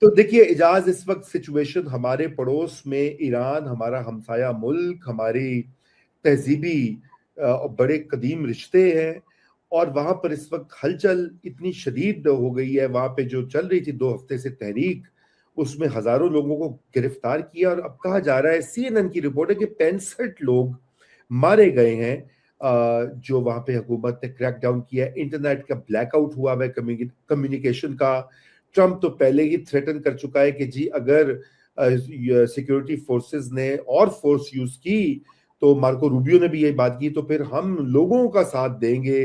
تو دیکھیے اعجاز، اس وقت سچویشن ہمارے پڑوس میں ایران ہمارا ہمسایہ ملک، ہماری تہذیبی بڑے قدیم رشتے ہیں، اور وہاں پر اس وقت ہلچل اتنی شدید ہو گئی ہے. وہاں پہ جو چل رہی تھی 2 ہفتے سے تحریک، اس میں ہزاروں لوگوں کو گرفتار کیا، اور اب کہا جا رہا ہے، سی این این کی رپورٹ ہے کہ 65 لوگ مارے گئے ہیں جو وہاں پہ حکومت نے کریک ڈاؤن کیا ہے. انٹرنیٹ کا بلیک آؤٹ ہوا ہے، کمیونیکیشن کا. ٹرمپ تو پہلے ہی تھریٹن کر چکا ہے کہ جی اگر سیکیورٹی فورسز نے اور فورس یوز کی، تو مارکو روبیو نے بھی یہی بات کی، تو پھر ہم لوگوں کا ساتھ دیں گے.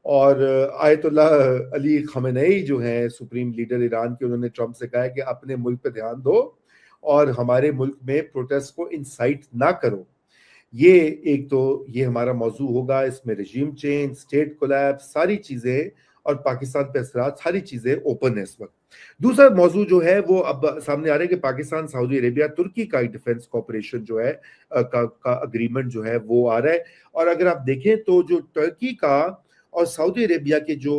اور آیت اللہ علی خامنئی جو ہیں سپریم لیڈر ایران کے، انہوں نے ٹرمپ سے کہا ہے کہ اپنے ملک پہ دھیان دو اور ہمارے ملک میں پروٹیسٹ کو انسائٹ نہ کرو. یہ ایک تو یہ ہمارا موضوع ہوگا، اس میں رجیم چینج، اسٹیٹ کولیپس، ساری چیزیں، اور پاکستان پہ اثرات، ساری چیزیں اوپن ہے اس وقت. دوسرا موضوع جو ہے وہ اب سامنے آ رہا ہے کہ پاکستان، سعودی عربیہ، ترکی کا ایک ڈیفنس کوپریشن جو ہے کا اگریمنٹ جو ہے وہ آ رہا ہے. اور اگر آپ دیکھیں تو جو ترکی کا اور سعودی عربیہ کے جو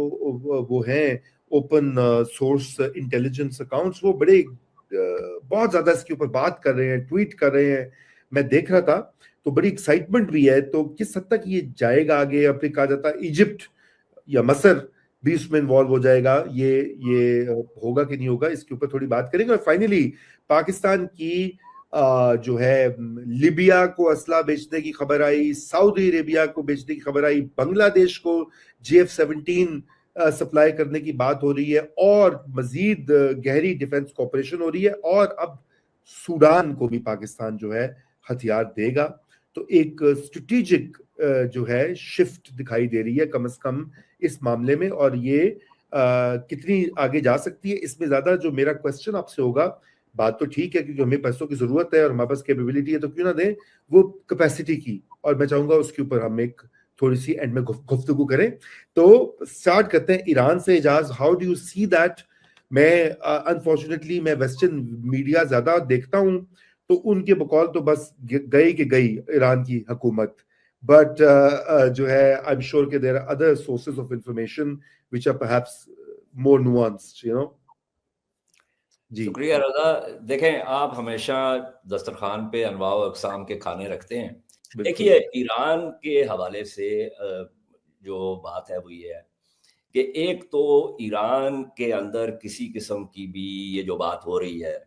وہ ہیں اوپن سورس انٹیلیجنس اکاؤنٹس، وہ بڑے بہت زیادہ اس کے اوپر بات کر رہے ہیں، ٹویٹ کر رہے ہیں. میں دیکھ رہا تھا تو بڑی ایکسائٹمنٹ بھی ہے. تو کس حد تک یہ جائے گا آگے؟ اب کہا جاتا ہے ایجپٹ یا مصر بھی اس میں انوالو ہو جائے گا. یہ ہوگا کہ نہیں ہوگا، اس کے اوپر تھوڑی بات کریں گے. اور فائنلی پاکستان کی جو ہے لیبیا کو اسلحہ بیچنے کی خبر آئی، سعودی عربیہ کو بیچنے کی خبر آئی، بنگلہ دیش کو GF-17 سپلائی کرنے کی بات ہو رہی ہے، اور مزید گہری ڈیفنس کوپریشن ہو رہی ہے. اور اب سوڈان کو بھی پاکستان جو ہے ہتھیار دے گا. تو ایک اسٹریٹجک جو ہے شفٹ دکھائی دے رہی ہے کم از کم اس معاملے میں. اور یہ کتنی آگے جا سکتی ہے، اس میں زیادہ جو میرا کوسچن آپ سے ہوگا، بات تو ٹھیک ہے کیونکہ ہمیں پیسوں کی ضرورت ہے اور ہمارے پاس کیپیبلٹی ہے، تو کیوں نہ دیں وہ کیپیسٹی کی. اور میں چاہوں گا اس کے اوپر ہم ایک تھوڑی سی اینڈ میں گفتگو کریں. تو سٹارٹ کرتے ہیں ایران سے. Ijaz, how do you see that? میں انفارچونیٹلی میں ویسٹرن میڈیا زیادہ دیکھتا ہوں، تو ان کے بقول تو بس گئی کہ گئی ایران کی حکومت. بٹ جو ہے آئی ایم شیور کہ there are other sources of information which are perhaps more nuanced, you know. جی شکریہ رضا. دیکھیں آپ ہمیشہ دسترخوان پہ انواع و اقسام کے کھانے رکھتے ہیں. دیکھیے ایران کے حوالے سے جو بات ہے وہ یہ ہے کہ ایک تو ایران کے اندر کسی قسم کی بھی یہ جو بات ہو رہی ہے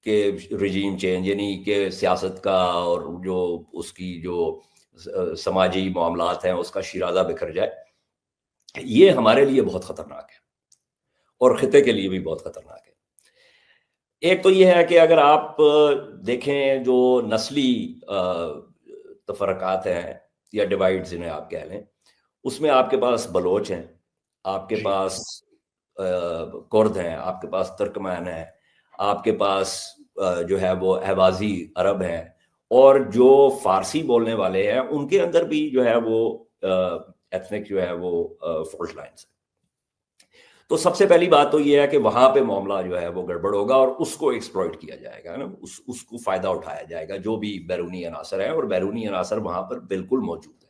کہ رجیم چینج، یعنی کہ سیاست کا اور جو اس کی جو سماجی معاملات ہیں اس کا شیرازہ بکھر جائے، یہ ہمارے لیے بہت خطرناک ہے اور خطے کے لیے بھی بہت خطرناک ہے. ایک تو یہ ہے کہ اگر آپ دیکھیں جو نسلی تفرقات ہیں یا ڈیوائڈز انہیں آپ کہہ لیں، اس میں آپ کے پاس بلوچ ہیں، آپ کے پاس کرد ہیں، آپ کے پاس ترکمین ہیں، آپ کے پاس جو ہے وہ احوازی عرب ہیں، اور جو فارسی بولنے والے ہیں ان کے اندر بھی جو ہے وہ ایتھنک جو ہے وہ فالٹ لائنز. تو سب سے پہلی بات تو یہ ہے کہ وہاں پہ معاملہ جو ہے وہ گڑبڑ ہوگا اور اس کو ایکسپلوئٹ کیا جائے گا نا، اس کو فائدہ اٹھایا جائے گا جو بھی بیرونی عناصر ہیں، اور بیرونی عناصر وہاں پر بالکل موجود ہے.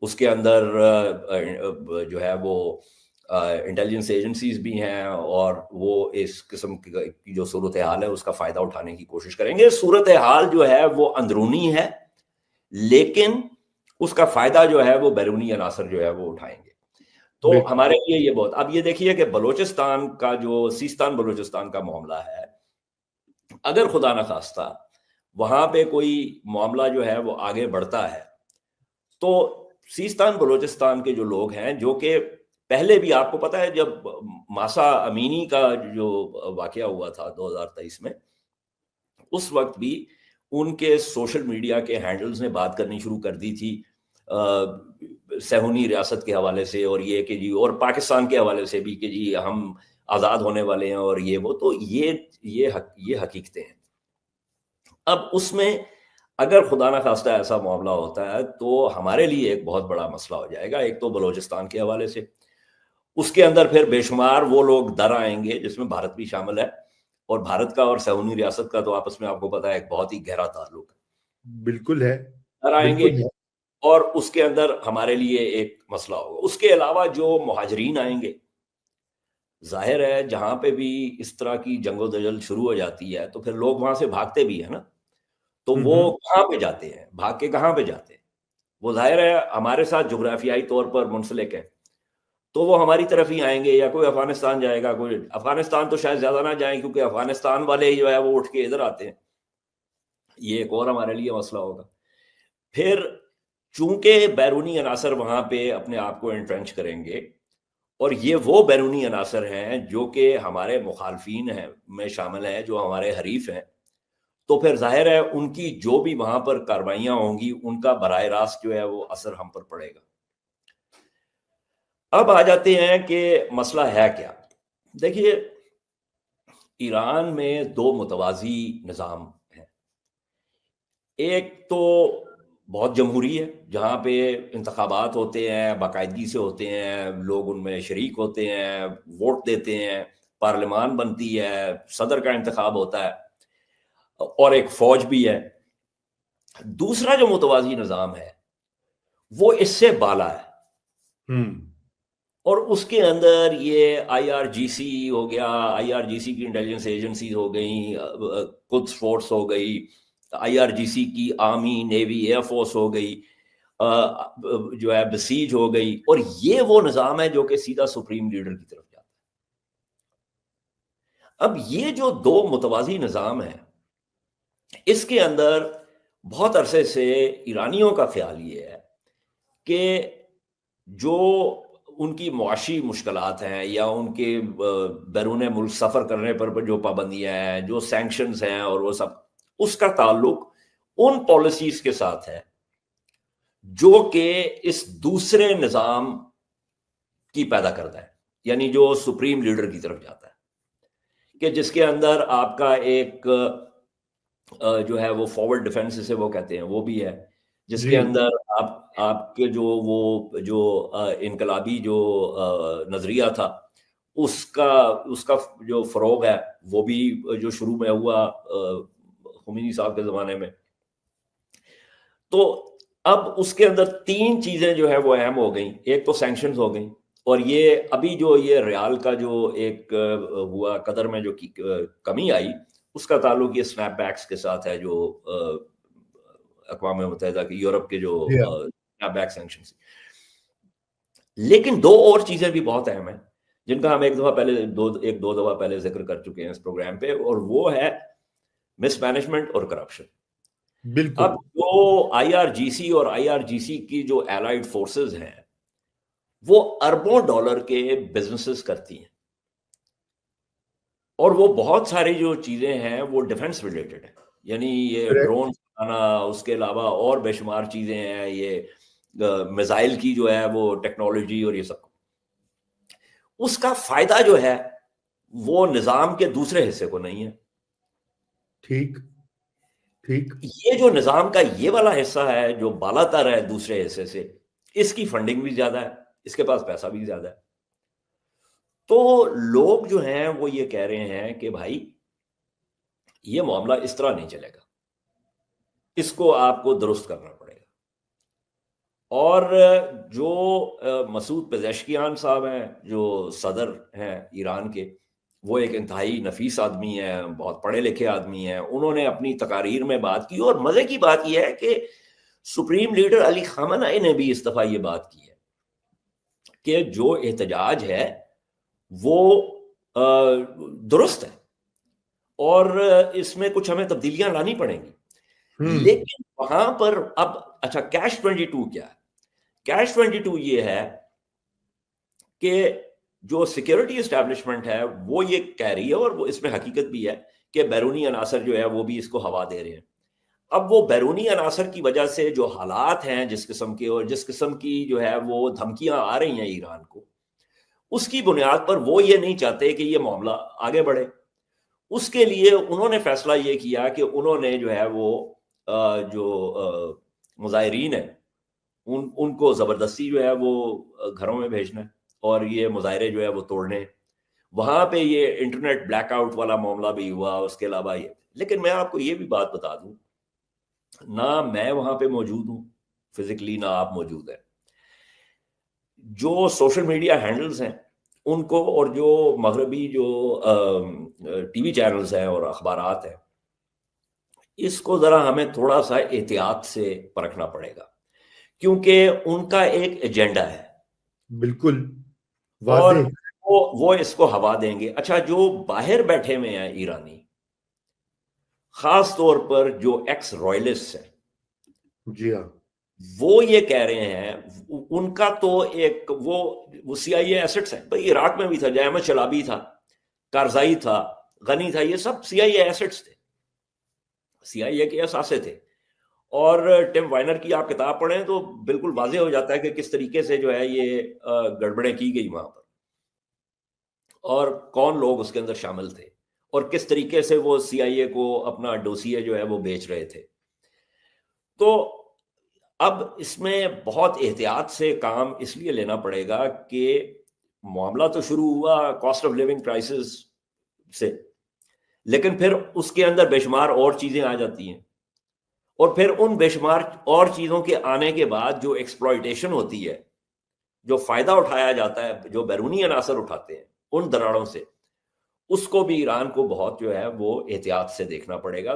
اس کے اندر جو ہے وہ انٹیلیجنس ایجنسیز بھی ہیں، اور وہ اس قسم کی جو صورتحال ہے اس کا فائدہ اٹھانے کی کوشش کریں گے. صورتحال جو ہے وہ اندرونی ہے، لیکن اس کا فائدہ جو ہے وہ بیرونی عناصر جو ہے وہ اٹھائیں گے. تو ہمارے لیے یہ بہت. اب یہ دیکھیے کہ بلوچستان کا جو سیستان بلوچستان کا معاملہ ہے، اگر خدا نخواستہ وہاں پہ کوئی معاملہ جو ہے وہ آگے بڑھتا ہے، تو سیستان بلوچستان کے جو لوگ ہیں، جو کہ پہلے بھی آپ کو پتا ہے جب ماسا امینی کا جو واقعہ ہوا تھا 2023 میں، اس وقت بھی ان کے سوشل میڈیا کے ہینڈلز نے بات کرنی شروع کر دی تھی صہیونی ریاست کے حوالے سے، اور یہ کہ جی، اور پاکستان کے حوالے سے بھی کہ جی ہم آزاد ہونے والے ہیں اور یہ وہ. تو یہ حقیقتیں ہیں. اب اس میں اگر خدا نخواستہ ایسا معاملہ ہوتا ہے تو ہمارے لیے ایک بہت بڑا مسئلہ ہو جائے گا. ایک تو بلوچستان کے حوالے سے، اس کے اندر پھر بے شمار وہ لوگ در آئیں گے جس میں بھارت بھی شامل ہے، اور بھارت کا اور صہیونی ریاست کا تو آپس میں آپ کو پتا ہے ایک بہت ہی گہرا تعلق ہے. بالکل ہے، در آئیں گے، اور اس کے اندر ہمارے لیے ایک مسئلہ ہوگا. اس کے علاوہ جو مہاجرین آئیں گے، ظاہر ہے جہاں پہ بھی اس طرح کی جنگ و دجل شروع ہو جاتی ہے تو پھر لوگ وہاں سے بھاگتے بھی ہیں نا. تو وہ کہاں پہ جاتے ہیں, بھاگ کے کہاں پہ جاتے ہیں؟ وہ ظاہر ہے ہمارے ساتھ جغرافیائی طور پر منسلک ہے, تو وہ ہماری طرف ہی آئیں گے, یا کوئی افغانستان جائے گا, کوئی افغانستان تو شاید زیادہ نہ جائیں کیونکہ افغانستان والے ہی جو ہے وہ اٹھ کے ادھر آتے ہیں. یہ ایک اور ہمارے لیے مسئلہ ہوگا. پھر چونکہ بیرونی عناصر وہاں پہ اپنے آپ کو انٹرنچ کریں گے, اور یہ وہ بیرونی عناصر ہیں جو کہ ہمارے مخالفین ہیں میں شامل ہیں, جو ہمارے حریف ہیں, تو پھر ظاہر ہے ان کی جو بھی وہاں پر کارروائیاں ہوں گی ان کا براہ راست جو ہے وہ اثر ہم پر پڑے گا. اب آ جاتے ہیں کہ مسئلہ ہے کیا. دیکھیے ایران میں دو متوازی نظام ہیں. ایک تو بہت جمہوری ہے جہاں پہ انتخابات ہوتے ہیں, باقاعدگی سے ہوتے ہیں, لوگ ان میں شریک ہوتے ہیں, ووٹ دیتے ہیں, پارلیمان بنتی ہے, صدر کا انتخاب ہوتا ہے, اور ایک فوج بھی ہے. دوسرا جو متوازی نظام ہے وہ اس سے بالا ہے, اور اس کے اندر یہ آئی آر جی سی ہو گیا, آئی آر جی سی کی انٹیلیجنس ایجنسیز ہو گئیں, قدس فورس ہو گئی, آئی آر جی سی کی آرمی, نیوی, ایئر فورس ہو گئی, جو ہے بسیج ہو گئی, اور یہ وہ نظام ہے جو کہ سیدھا سپریم لیڈر کی طرف جاتا ہے. اب یہ جو دو متوازی نظام ہیں اس کے اندر بہت عرصے سے ایرانیوں کا خیال یہ ہے کہ جو ان کی معاشی مشکلات ہیں یا ان کے بیرون ملک سفر کرنے پر جو پابندیاں ہیں, جو سینکشنز ہیں اور وہ سب, اس کا تعلق ان پالیسیز کے ساتھ ہے جو کہ اس دوسرے نظام کی پیدا کرتا ہے, یعنی جو سپریم لیڈر کی طرف جاتا ہے, کہ جس کے اندر آپ کا ایک جو ہے وہ فارورڈ ڈیفنس سے وہ کہتے ہیں وہ بھی ہے, جس کے اندر آپ کے جو انقلابی جو نظریہ تھا اس کا جو فروغ ہے وہ بھی جو شروع میں ہوا خمینی صاحب کے زمانے میں. تو اب اس کے اندر تین چیزیں جو ہے وہ اہم ہو گئیں. ایک تو سینکشنز ہو گئیں, اور یہ ابھی جو یہ ریال کا جو ایک ہوا قدر میں جو کمی آئی اس کا تعلق یہ سنیپ بیکس کے ساتھ ہے, جو اقوام متحدہ کی یورپ کے جو سنیپ بیک سینکشنز. لیکن دو اور چیزیں بھی بہت اہم ہیں جن کا ہم ایک دو دفعہ پہلے ذکر کر چکے ہیں اس پروگرام پہ, اور وہ ہے مس مینجمنٹ اور کرپشن. بالکل. اب جو آئی آر جی سی اور آئی آر جی سی کی جو الائڈ فورسز ہیں وہ اربوں ڈالر کے بزنسز کرتی ہیں, اور وہ بہت ساری جو چیزیں ہیں وہ ڈیفنس ریلیٹڈ ہیں, یعنی یہ ڈرون بنانا, اس کے علاوہ اور بے شمار چیزیں ہیں, یہ میزائل کی جو ہے وہ ٹیکنالوجی اور یہ سب. اس کا فائدہ جو ہے وہ نظام کے دوسرے حصے کو نہیں ہے. ٹھیک. یہ جو نظام کا یہ والا حصہ ہے جو بالا تر ہے دوسرے حصے سے, اس کی فنڈنگ بھی زیادہ ہے, اس کے پاس پیسہ بھی زیادہ ہے. تو لوگ جو ہیں وہ یہ کہہ رہے ہیں کہ بھائی یہ معاملہ اس طرح نہیں چلے گا, اس کو آپ کو درست کرنا پڑے گا. اور جو مسعود پزیشکیان صاحب ہیں جو صدر ہیں ایران کے, وہ ایک انتہائی نفیس آدمی ہیں, بہت پڑھے لکھے آدمی ہیں. انہوں نے اپنی تقاریر میں بات کی, اور مزے کی بات یہ ہے کہ سپریم لیڈر علی خامنہ نے بھی اس دفعہ یہ بات کی ہے کہ جو احتجاج ہے وہ درست ہے اور اس میں کچھ ہمیں تبدیلیاں لانی پڑیں گی. لیکن وہاں پر اب اچھا کیش 22 کیا ہے؟ کیش 22 یہ ہے کہ جو سیکیورٹی اسٹیبلشمنٹ ہے وہ یہ کہہ رہی ہے, اور وہ اس میں حقیقت بھی ہے, کہ بیرونی عناصر جو ہے وہ بھی اس کو ہوا دے رہے ہیں. اب وہ بیرونی عناصر کی وجہ سے جو حالات ہیں جس قسم کے, اور جس قسم کی جو ہے وہ دھمکیاں آ رہی ہیں ایران کو, اس کی بنیاد پر وہ یہ نہیں چاہتے کہ یہ معاملہ آگے بڑھے. اس کے لیے انہوں نے فیصلہ یہ کیا کہ انہوں نے جو ہے وہ جو مظاہرین ہیں ان کو زبردستی جو ہے وہ گھروں میں بھیجنا ہے, اور یہ مظاہرے جو ہے وہ توڑنے. وہاں پہ یہ انٹرنیٹ بلیک آؤٹ والا معاملہ بھی ہوا. اس کے علاوہ یہ, لیکن میں آپ کو یہ بھی بات بتا دوں, نہ میں وہاں پہ موجود ہوں فزیکلی, نہ آپ موجود ہیں. جو سوشل میڈیا ہینڈلز ہیں ان کو اور جو مغربی جو ٹی وی چینلز ہیں اور اخبارات ہیں، اس کو ذرا ہمیں تھوڑا سا احتیاط سے پرکھنا پڑے گا، کیونکہ ان کا ایک ایجنڈا ہے بالکل اور واضح. وہ اس کو ہوا دیں گے. اچھا، جو باہر بیٹھے ہوئے ہیں ایرانی، خاص طور پر جو ایکس رائلسٹ ہیں، جی ہاں، وہ یہ کہہ رہے ہیں، ان کا تو ایک وہ سی آئی اے ایسٹس ہیں بھائی. عراق میں بھی تھا، جے احمد شلابی تھا، کارزائی تھا، غنی تھا، یہ سب سی آئی اے ایسٹس تھے، سی آئی اے کے اثاثے تھے. اور ٹم وائنر کی آپ کتاب پڑھیں تو بالکل واضح ہو جاتا ہے کہ کس طریقے سے جو ہے یہ گڑبڑیں کی گئی وہاں پر، اور کون لوگ اس کے اندر شامل تھے، اور کس طریقے سے وہ سی آئی اے کو اپنا ڈوسیے جو ہے وہ بیچ رہے تھے. تو اب اس میں بہت احتیاط سے کام اس لیے لینا پڑے گا کہ معاملہ تو شروع ہوا کاسٹ آف لیونگ کرائسس سے، لیکن پھر اس کے اندر بے شمار اور چیزیں آ جاتی ہیں، اور پھر ان بے شمار اور چیزوں کے آنے کے بعد جو ایکسپلائٹیشن ہوتی ہے، جو فائدہ اٹھایا جاتا ہے، جو بیرونی عناصر اٹھاتے ہیں ان دراڑوں سے، اس کو بھی ایران کو بہت جو ہے وہ احتیاط سے دیکھنا پڑے گا.